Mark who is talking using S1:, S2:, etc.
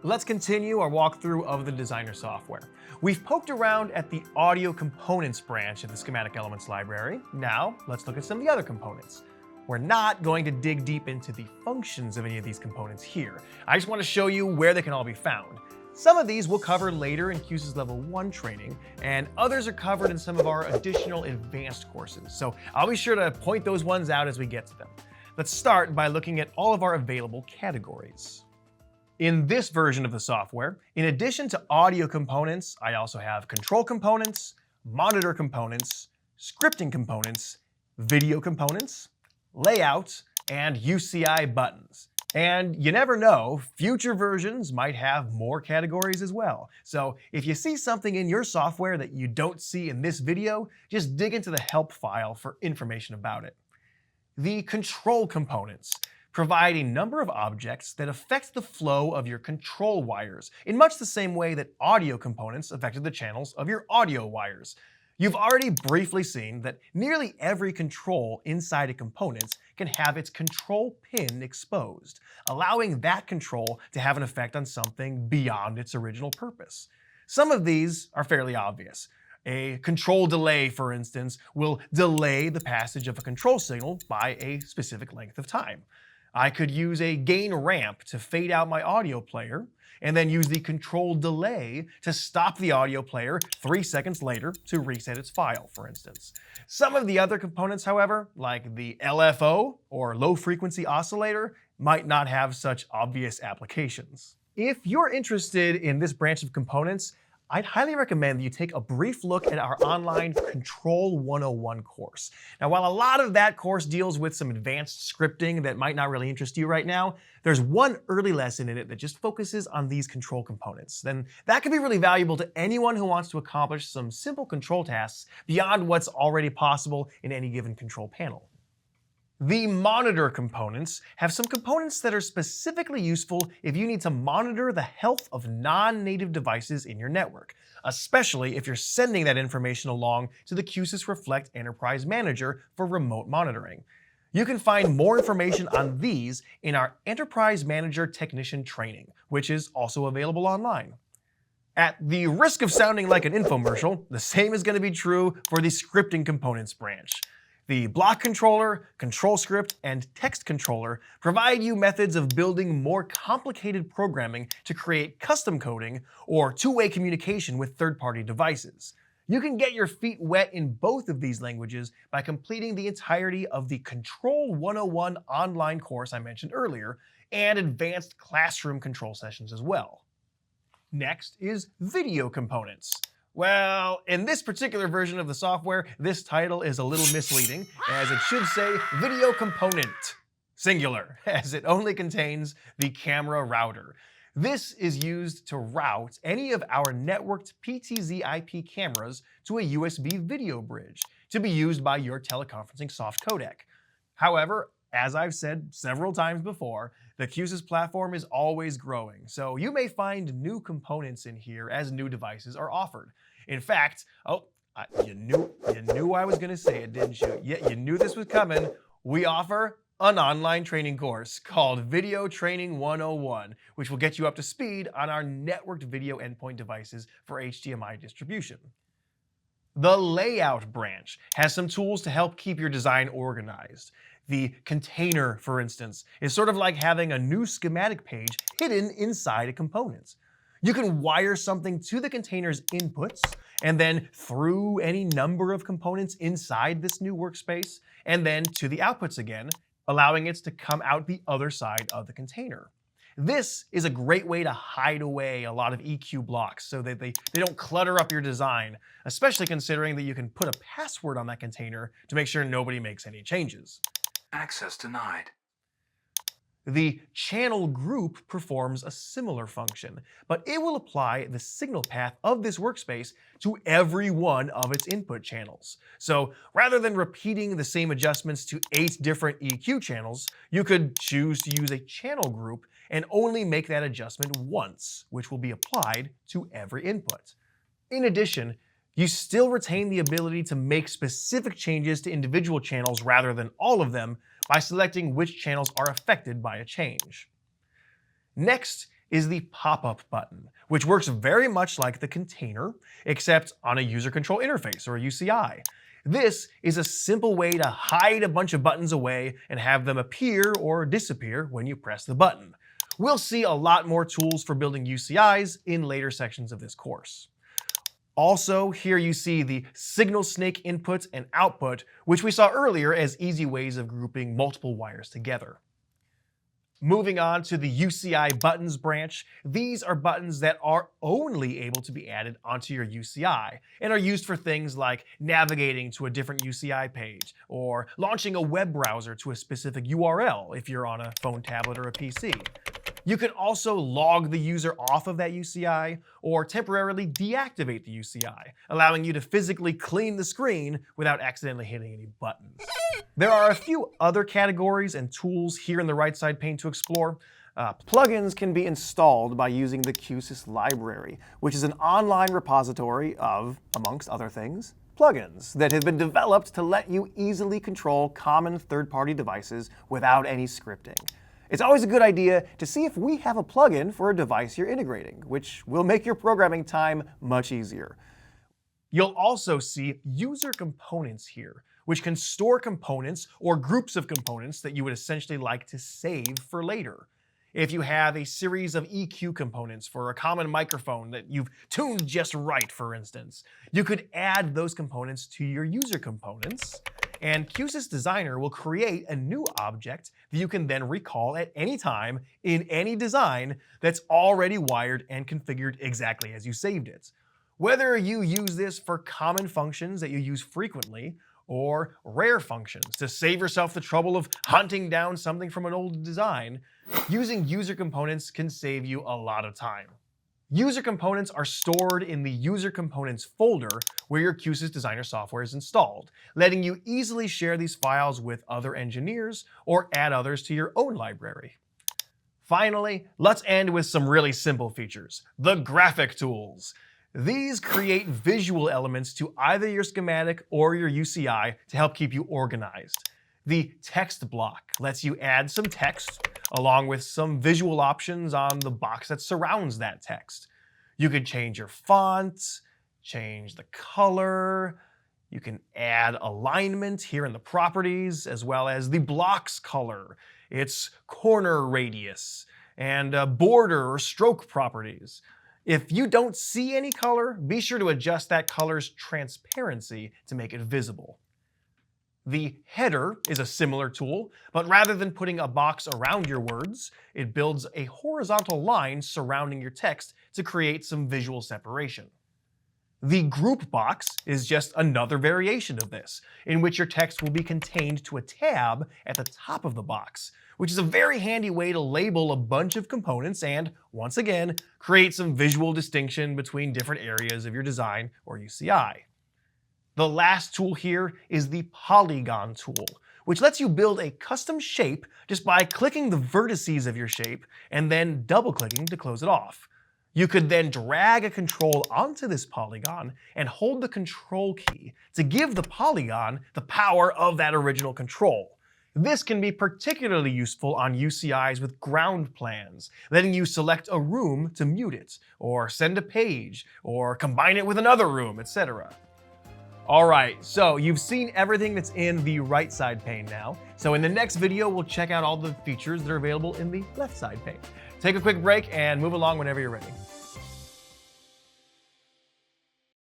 S1: Let's continue our walkthrough of the Designer software. We've poked around at the Audio Components branch of the Schematic Elements library. Now, let's look at some of the other components. We're not going to dig deep into the functions of any of these components here. I just want to show you where they can all be found. Some of these we'll cover later in Q-SYS Level 1 training, and others are covered in some of our additional advanced courses. So I'll be sure to point those ones out as we get to them. Let's start by looking at all of our available categories. In this version of the software, in addition to audio components, I also have control components, monitor components, scripting components, video components, layout, and UCI buttons. And you never know, future versions might have more categories as well. So if you see something in your software that you don't see in this video, just dig into the help file for information about it. The control components provide a number of objects that affect the flow of your control wires in much the same way that audio components affected the channels of your audio wires. You've already briefly seen that nearly every control inside a component can have its control pin exposed, allowing that control to have an effect on something beyond its original purpose. Some of these are fairly obvious. A control delay, for instance, will delay the passage of a control signal by a specific length of time. I could use a gain ramp to fade out my audio player, and then use the control delay to stop the audio player 3 seconds later to reset its file, for instance. Some of the other components, however, like the LFO or low frequency oscillator, might not have such obvious applications. If you're interested in this branch of components, I'd highly recommend that you take a brief look at our online Control 101 course. Now, while a lot of that course deals with some advanced scripting that might not really interest you right now, there's one early lesson in it that just focuses on these control components. Then that could be really valuable to anyone who wants to accomplish some simple control tasks beyond what's already possible in any given control panel. The monitor components have some components that are specifically useful if you need to monitor the health of non-native devices in your network, especially if you're sending that information along to the Q-SYS Reflect Enterprise Manager for remote monitoring. You can find more information on these in our Enterprise Manager Technician training, which is also available online. At the risk of sounding like an infomercial, the same is going to be true for the scripting components branch. The block controller, control script, and text controller provide you methods of building more complicated programming to create custom coding or two-way communication with third-party devices. You can get your feet wet in both of these languages by completing the entirety of the Control 101 online course I mentioned earlier, and advanced classroom control sessions as well. Next is video components. Well, in this particular version of the software, this title is a little misleading, as it should say video component, singular, as it only contains the camera router. This is used to route any of our networked PTZ-IP cameras to a USB video bridge to be used by your teleconferencing soft codec. However, as I've said several times before, the Q-SYS platform is always growing, so you may find new components in here as new devices are offered. In fact, you knew I was going to say it, didn't you? Yeah, you knew this was coming. We offer an online training course called Video Training 101, which will get you up to speed on our networked video endpoint devices for HDMI distribution. The layout branch has some tools to help keep your design organized. The container, for instance, is sort of like having a new schematic page hidden inside a component. You can wire something to the container's inputs, and then through any number of components inside this new workspace, and then to the outputs again, allowing it to come out the other side of the container. This is a great way to hide away a lot of EQ blocks so that they don't clutter up your design, especially considering that you can put a password on that container to make sure nobody makes any changes.
S2: Access denied.
S1: The channel group performs a similar function, but it will apply the signal path of this workspace to every one of its input channels. So rather than repeating the same adjustments to 8 different EQ channels, you could choose to use a channel group and only make that adjustment once, which will be applied to every input. In addition, you still retain the ability to make specific changes to individual channels rather than all of them by selecting which channels are affected by a change. Next is the pop-up button, which works very much like the container, except on a user control interface, or a UCI. This is a simple way to hide a bunch of buttons away and have them appear or disappear when you press the button. We'll see a lot more tools for building UCIs in later sections of this course. Also, here you see the signal snake input and output, which we saw earlier as easy ways of grouping multiple wires together. Moving on to the UCI buttons branch, these are buttons that are only able to be added onto your UCI and are used for things like navigating to a different UCI page or launching a web browser to a specific URL if you're on a phone, tablet, or a PC. You can also log the user off of that UCI or temporarily deactivate the UCI, allowing you to physically clean the screen without accidentally hitting any buttons. There are a few other categories and tools here in the right side pane to explore. Plugins can be installed by using the Q-SYS Library, which is an online repository of, amongst other things, plugins that have been developed to let you easily control common third-party devices without any scripting. It's always a good idea to see if we have a plugin for a device you're integrating, which will make your programming time much easier. You'll also see user components here, which can store components or groups of components that you would essentially like to save for later. If you have a series of EQ components for a common microphone that you've tuned just right, for instance, you could add those components to your user components, and Q-SYS Designer will create a new object that you can then recall at any time in any design that's already wired and configured exactly as you saved it. Whether you use this for common functions that you use frequently, or rare functions to save yourself the trouble of hunting down something from an old design, using user components can save you a lot of time. User components are stored in the user components folder where your Q-SYS Designer software is installed, letting you easily share these files with other engineers or add others to your own library. Finally, let's end with some really simple features, the graphic tools. These create visual elements to either your schematic or your UCI to help keep you organized. The text block lets you add some text along with some visual options on the box that surrounds that text. You could change your font, change the color, you can add alignment here in the properties, as well as the block's color, its corner radius, and border or stroke properties. If you don't see any color, be sure to adjust that color's transparency to make it visible. The header is a similar tool, but rather than putting a box around your words, it builds a horizontal line surrounding your text to create some visual separation. The group box is just another variation of this, in which your text will be contained to a tab at the top of the box, which is a very handy way to label a bunch of components and, once again, create some visual distinction between different areas of your design or UCI. The last tool here is the polygon tool, which lets you build a custom shape just by clicking the vertices of your shape and then double-clicking to close it off. You could then drag a control onto this polygon and hold the control key to give the polygon the power of that original control. This can be particularly useful on UCIs with ground plans, letting you select a room to mute it, or send a page, or combine it with another room, etc. Alright, so you've seen everything that's in the right side pane now. So in the next video, we'll check out all the features that are available in the left side pane. Take a quick break and move along whenever you're ready.